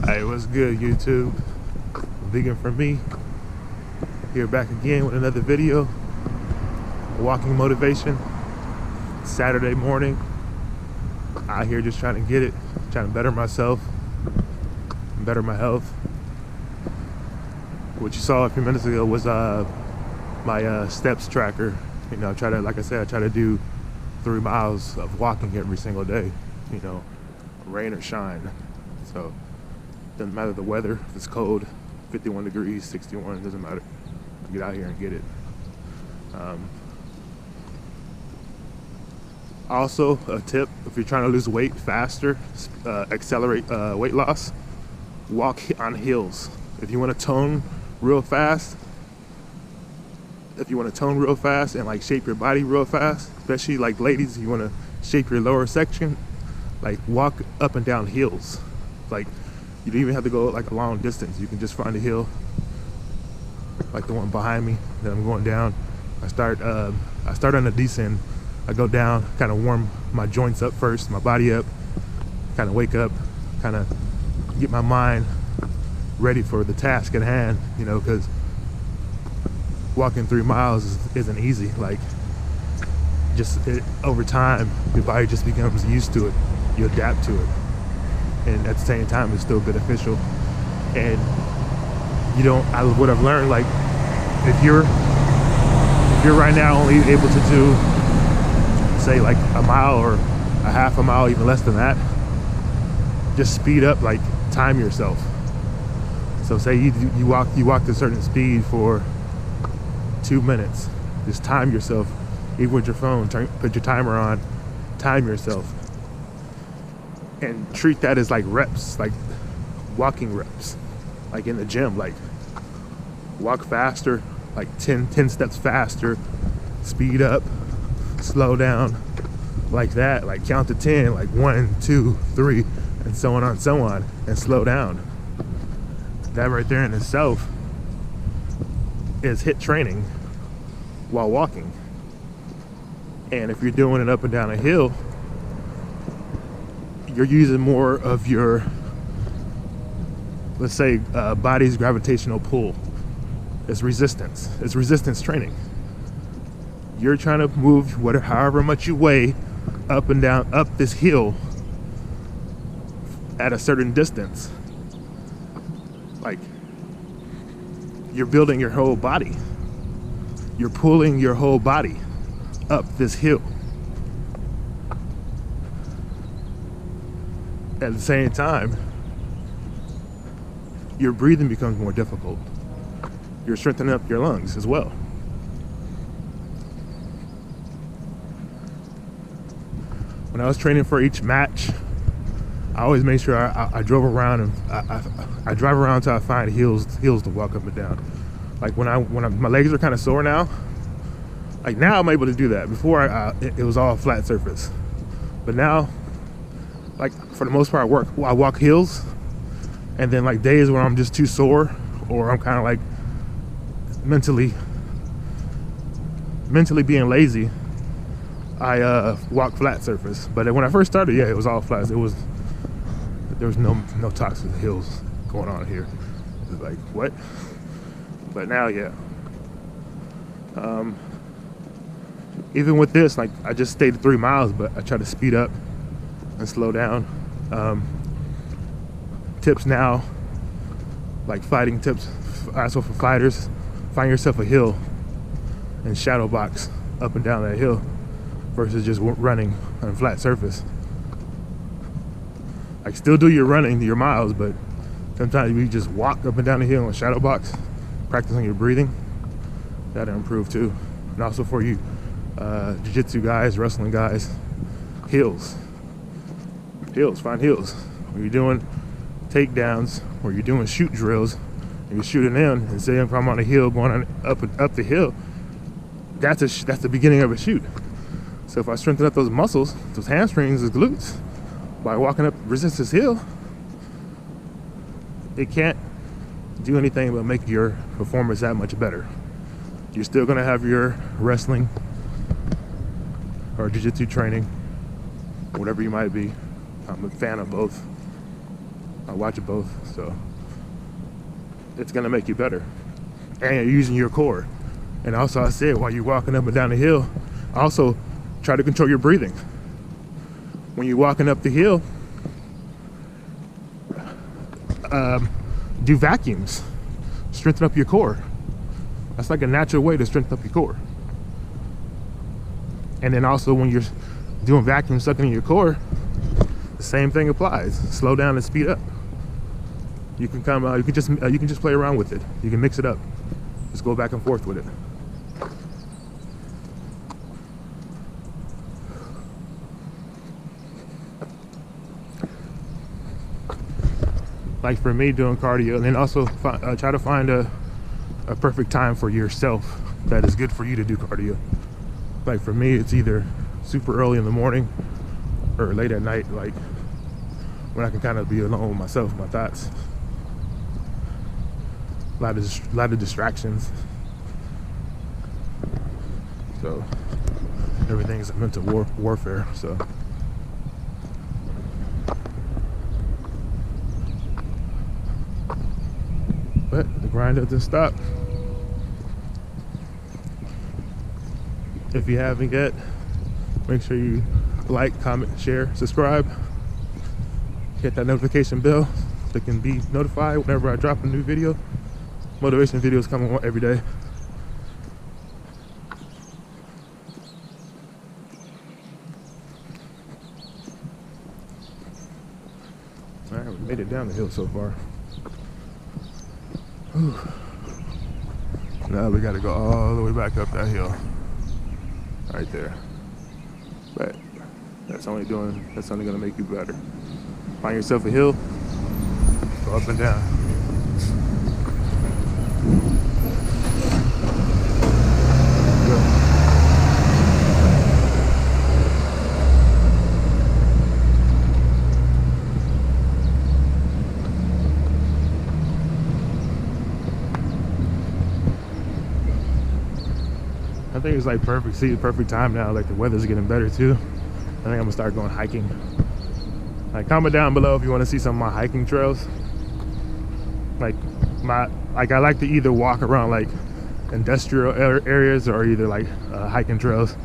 Hey, what's good, YouTube? Vegan for me. Here back again with another video. Walking motivation. Saturday morning. Out here just trying to get it. Trying to better myself. Better my health. What you saw a few minutes ago was my steps tracker. You know, like I said, I try to do 3 miles of walking every single day. You know, rain or shine. So doesn't matter the weather. If it's cold, 51 degrees, 61, doesn't matter. I get out here and get it. Also, a tip: if you're trying to lose weight faster, accelerate weight loss, walk on hills. If you want to tone real fast, and like shape your body real fast, especially like ladies, you want to shape your lower section, like walk up and down hills. Like, you don't even have to go like a long distance. You can just find a hill like the one behind me that I'm going down. I start on the descent. I go down, kind of warm my joints up first, my body up, kind of wake up, kind of get my mind ready for the task at hand, you know, because walking 3 miles isn't easy. Like, over time, your body just becomes used to it. You adapt to it. And at the same time, it's still beneficial. And what I've learned, like, if you're right now only able to do, say, like a mile or a half a mile, even less than that, just speed up, like time yourself. So say you walk a certain speed for 2 minutes, just time yourself, even with your phone, put your timer on, time yourself. And treat that as like reps, like walking reps, like in the gym. Like, walk faster, like 10 steps faster, speed up, slow down, like that. Like count to 10, like 1, 2, 3, and so on and so on, and slow down. That right there in itself is HIIT training while walking. And if you're doing it up and down a hill, you're using more of your, let's say, body's gravitational pull. It's resistance. It's resistance training. You're trying to move however much you weigh up and down, up this hill at a certain distance. Like, you're building your whole body. You're pulling your whole body up this hill. At the same time, your breathing becomes more difficult. You're strengthening up your lungs as well. When I was training for each match, I always made sure I drove around, and I drive around until I find hills to walk up and down. Like when my legs are kind of sore now, like now I'm able to do that. Before it was all flat surface, but now, like, for the most part, I walk hills, and then like days where I'm just too sore, or I'm kind of like mentally being lazy, I walk flat surface. But when I first started, yeah, it was all flat. There was no toxic hills going on here. It was like, what? But now, yeah. Even with this, like, I just stayed at 3 miles, but I try to speed up and slow down. Tips now, like fighting tips, also for fighters: find yourself a hill and shadow box up and down that hill versus just running on a flat surface. Like, still do your running, your miles, but sometimes you just walk up and down the hill in a shadow box, practicing your breathing. That'll improve too. And also for you jiu-jitsu guys, wrestling guys, hills, find hills. When you're doing takedowns, or you're doing shoot drills, and you're shooting in, and say if I'm on a hill going up the hill, that's the beginning of a shoot. So if I strengthen up those muscles, those hamstrings, those glutes, by walking up resistance hill, it can't do anything but make your performance that much better. You're still gonna have your wrestling or jiu-jitsu training, whatever you might be. I'm a fan of both. I watch both, so it's gonna make you better. And you're using your core. And also, I said, while you're walking up and down the hill, also try to control your breathing. When you're walking up the hill, do vacuums, strengthen up your core. That's like a natural way to strengthen up your core. And then also when you're doing vacuum sucking in your core, the same thing applies. Slow down and speed up. You can you can just play around with it. You can mix it up. Just go back and forth with it. Like for me, doing cardio, and then also try to find a perfect time for yourself that is good for you to do cardio. Like for me, it's either super early in the morning or late at night, like when I can kind of be alone with myself, my thoughts. A lot of distractions. So everything is a mental warfare. So. But the grind doesn't stop. If you haven't yet, make sure you like, comment, share, subscribe. Hit that notification bell so you can be notified whenever I drop a new video. Motivation videos coming every day. All right, we made it down the hill so far. Whew. Now we gotta go all the way back up that hill. Right there. But that's only gonna make you better. Find yourself a hill, go up and down. I think it's like perfect time now. Like the weather's getting better too. I think I'm gonna start going hiking. Like comment down below if you want to see some of my hiking trails. Like I like to either walk around like industrial areas or either like hiking trails,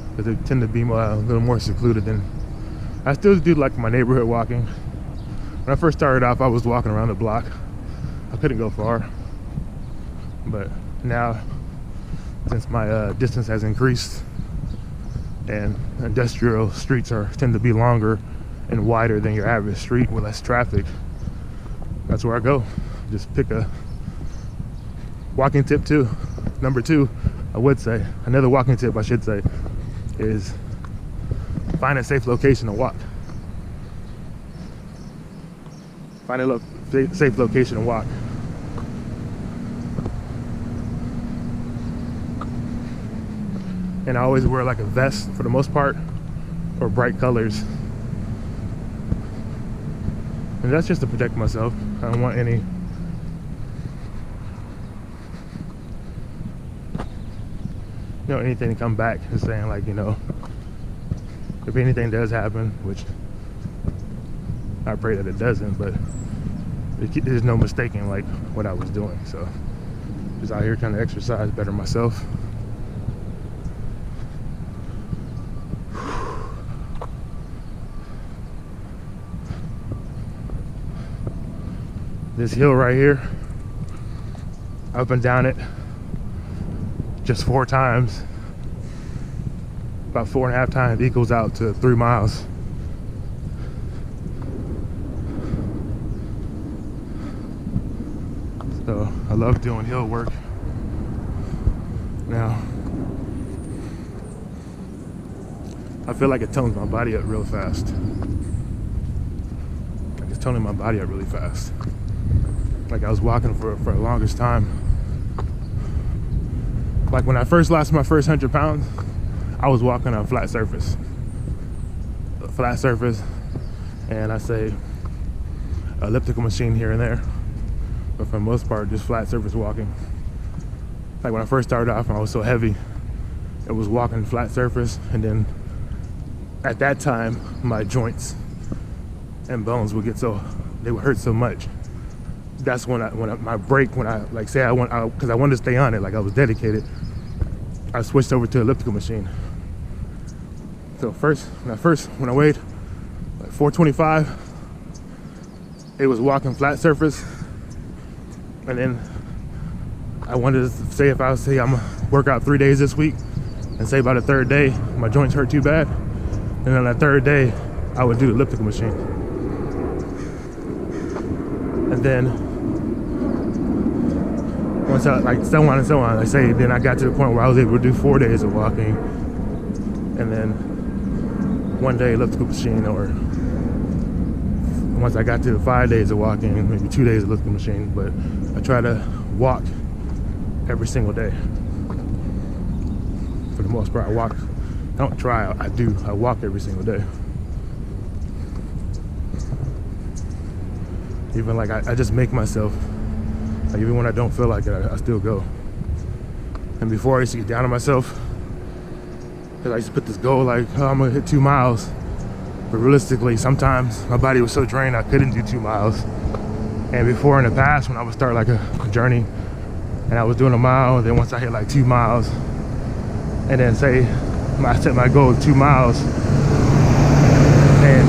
because they tend to be a little more secluded. Than I still do like my neighborhood walking. When I first started off, I was walking around the block. I couldn't go far, but now, since my distance has increased and industrial streets tend to be longer and wider than your average street with less traffic, that's where I go. Just pick a walking tip too. Number 2, I would say, another walking tip I should say, is find a safe location to walk. Find a safe location to walk. And I always wear like a vest for the most part, or bright colors. And that's just to protect myself. I don't want anything to come back and saying like, if anything does happen, which I pray that it doesn't, but there's no mistaking like what I was doing. So just out here trying to exercise, better myself. This hill right here, up and down it just 4 times, about 4.5 times equals out to 3 miles. So I love doing hill work. Now I feel like it tones my body up real fast. Like it's toning my body up really fast. Like I was walking for the longest time. Like when I first lost my first 100 pounds, I was walking on a flat surface, and I say elliptical machine here and there, but for the most part, just flat surface walking. Like when I first started off, I was so heavy, it was walking flat surface, and then at that time, my joints and bones would get so they would hurt so much. That's when my break, when I like say because I wanted to stay on it, like I was dedicated, I switched over to elliptical machine. So when I weighed like 425, it was walking flat surface, and then I wanted to say, if I was say I'm gonna work out 3 days this week, and say by the third day my joints hurt too bad, and on that third day I would do the elliptical machine. And then once I, like, so on and so on, I say, then I got to the point where I was able to do 4 days of walking, and then 1 day elliptical machine, or once I got to 5 days of walking, maybe 2 days of elliptical machine. But I try to walk every single day. For the most part, I walk. I don't try, I do. I walk every single day. Even like I just make myself, like even when I don't feel like it, I still go. And before I used to get down on myself, because I used to put this goal like, oh, I'm gonna hit 2 miles. But realistically, sometimes my body was so drained I couldn't do 2 miles. And before, in the past, when I would start like a journey and I was doing a mile, and then once I hit like 2 miles, and then say I set my goal of 2 miles, and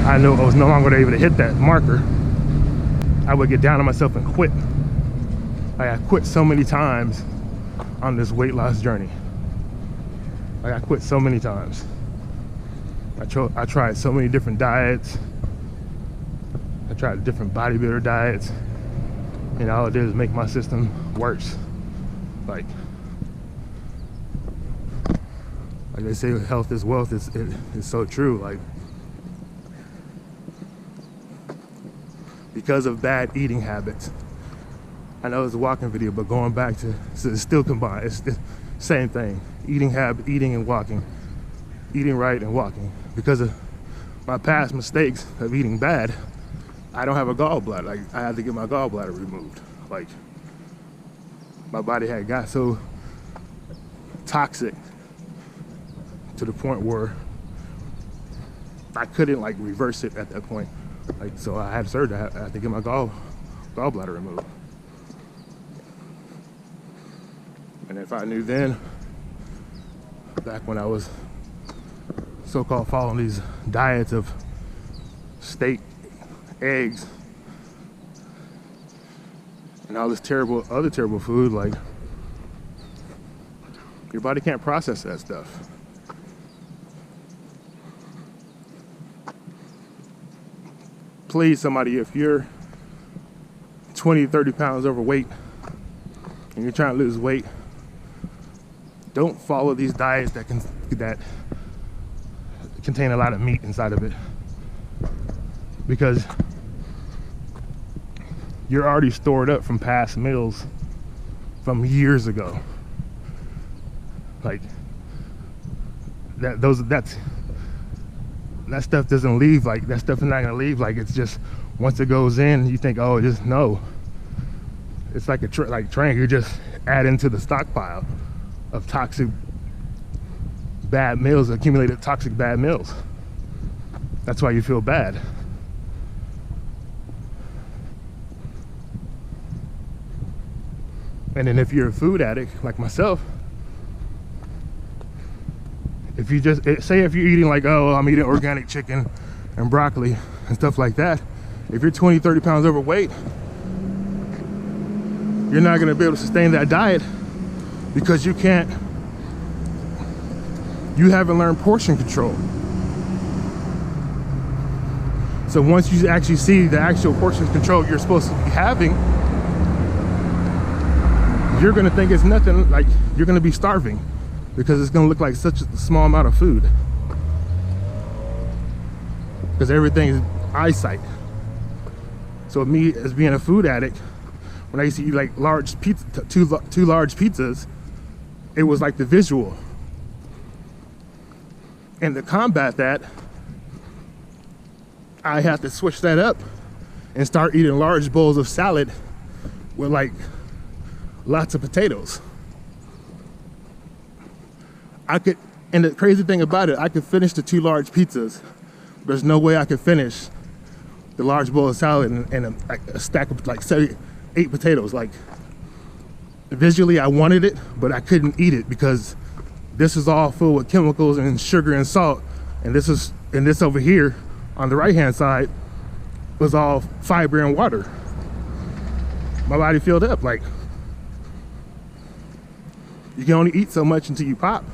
I knew I was no longer able to hit that marker, I would get down on myself and quit. Like, I quit so many times on this weight loss journey. Like, I quit so many times. I tried so many different diets. I tried different bodybuilder diets, and all it did is make my system worse. Like they say, health is wealth. It's so true. Like, because of bad eating habits. I know it's a walking video, but going back to, so it's still combined. It's the same thing. Eating habit, eating and walking. Eating right and walking. Because of my past mistakes of eating bad, I don't have a gallbladder. Like, I had to get my gallbladder removed. Like, my body had got so toxic to the point where I couldn't like reverse it at that point. Like, so I had surgery. I had to get my gallbladder removed. And if I knew then, back when I was so-called following these diets of steak, eggs, and all this other terrible food, like, your body can't process that stuff. Please, somebody, if you're 20, 30 pounds overweight and you're trying to lose weight, don't follow these diets that contain a lot of meat inside of it, because you're already stored up from past meals from years ago. Like, that stuff doesn't leave. Like, that stuff is not gonna leave. Like, it's just, once it goes in, you think, oh, just no. It's like a train. You just add into the stockpile of toxic bad meals, accumulated toxic bad meals. That's why you feel bad. And then if you're a food addict like myself, if you just say, if you're eating like, oh, I'm eating organic chicken and broccoli and stuff like that, if you're 20, 30 pounds overweight, you're not going to be able to sustain that diet, because you haven't learned portion control. So once you actually see the actual portion control you're supposed to be having, you're going to think it's nothing. Like, you're going to be starving, because it's going to look like such a small amount of food, because everything is eyesight. So me, as being a food addict, when I used to eat like large pizza, two large pizzas, it was like the visual. And to combat that, I had to switch that up and start eating large bowls of salad with like lots of potatoes. And the crazy thing about it, I could finish the 2 large pizzas. There's no way I could finish the large bowl of salad and like a stack of like 8 potatoes. Like visually I wanted it, but I couldn't eat it because this is all filled with chemicals and sugar and salt, and this over here on the right hand side was all fiber and water. My body filled up. Like, you can only eat so much until you pop.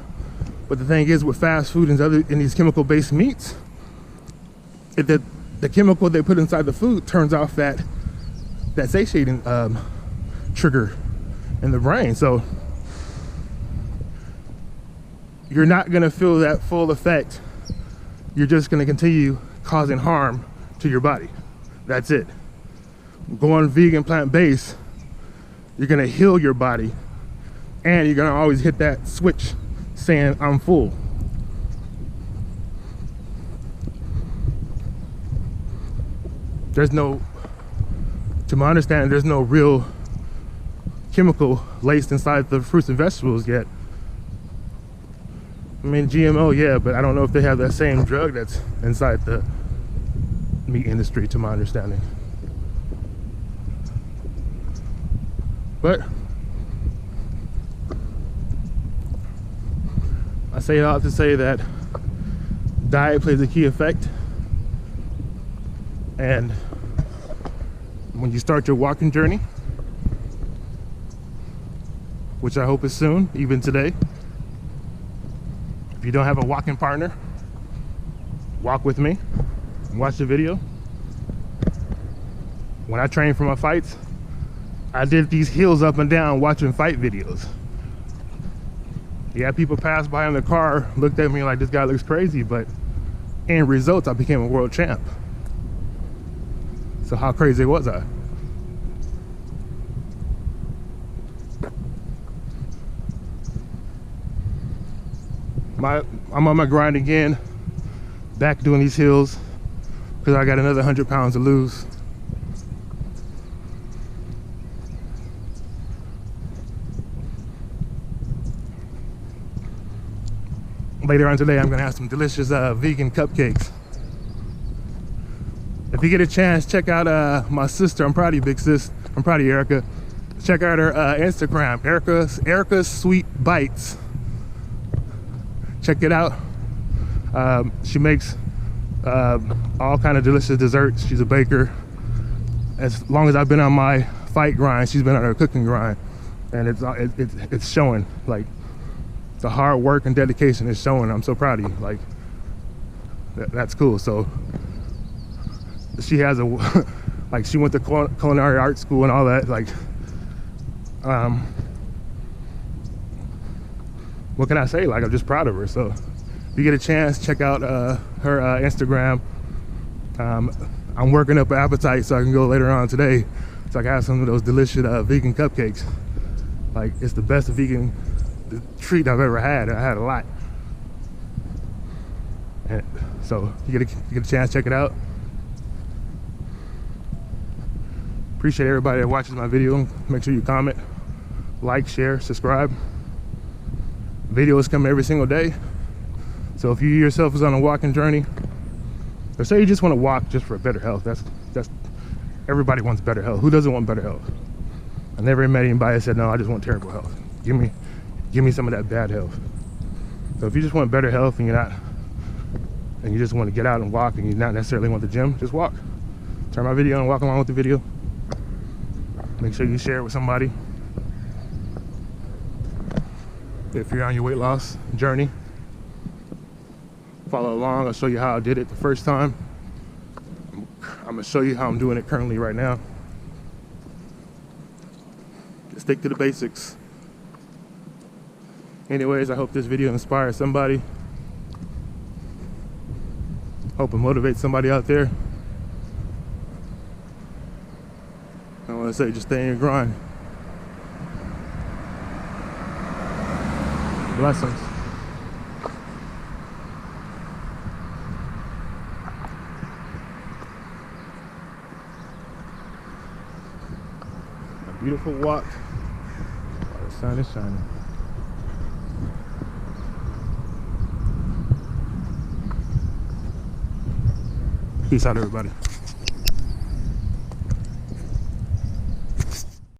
But the thing is, with fast food and these chemical based meats, the chemical they put inside the food turns off that satiating trigger in the brain. So you're not gonna feel that full effect. You're just gonna continue causing harm to your body. That's it. Going vegan, plant-based, you're gonna heal your body, and you're gonna always hit that switch saying, I'm full. To my understanding, there's no real chemical laced inside the fruits and vegetables yet. I mean, GMO, yeah, but I don't know if they have that same drug that's inside the meat industry, to my understanding. But I say it all to say that diet plays a key effect, and when you start your walking journey, which I hope is soon, even today, if you don't have a walking partner, walk with me and watch the video. When I trained for my fights, I did these hills up and down watching fight videos. Yeah, people passed by in the car, looked at me like, this guy looks crazy, but in results, I became a world champ. So how crazy was I? I'm on my grind again, back doing these hills, because I got another 100 pounds to lose. Later on today, I'm gonna have some delicious vegan cupcakes. If you get a chance, check out my sister. I'm proud of you, big sis. I'm proud of you, Erica. Check out her Instagram, Erica's Sweet Bites. Check it out. She makes all kind of delicious desserts. She's a baker. As long as I've been on my fight grind, she's been on her cooking grind, and it's showing. Like, the hard work and dedication is showing. I'm so proud of you. Like, that's cool. So she has like, she went to culinary art school and all that. Like, what can I say? Like, I'm just proud of her. So if you get a chance, check out her Instagram. I'm working up an appetite so I can go later on today, so I can have some of those delicious vegan cupcakes. Like, it's the best vegan treat I've ever had. I had a lot. And so you get a chance, check it out. Appreciate everybody that watches my video. Make sure you comment, like, share, subscribe. Videos come every single day. So if you yourself is on a walking journey, or say you just want to walk just for better health, that's everybody wants better health. Who doesn't want better health? I never met anybody that said, no, I just want terrible health. Give me some of that bad health. So if you just want better health and you just want to get out and walk, and you not necessarily want the gym, just walk. Turn my video and walk along with the video. Make sure you share it with somebody. If you're on your weight loss journey, follow along. I'll show you how I did it the first time. I'm gonna show you how I'm doing it currently right now. Just stick to the basics. Anyways, I hope this video inspires somebody. Hope it motivates somebody out there. I want to say, just stay in your grind. Blessings. A beautiful walk while the sun is shining. Peace out, everybody.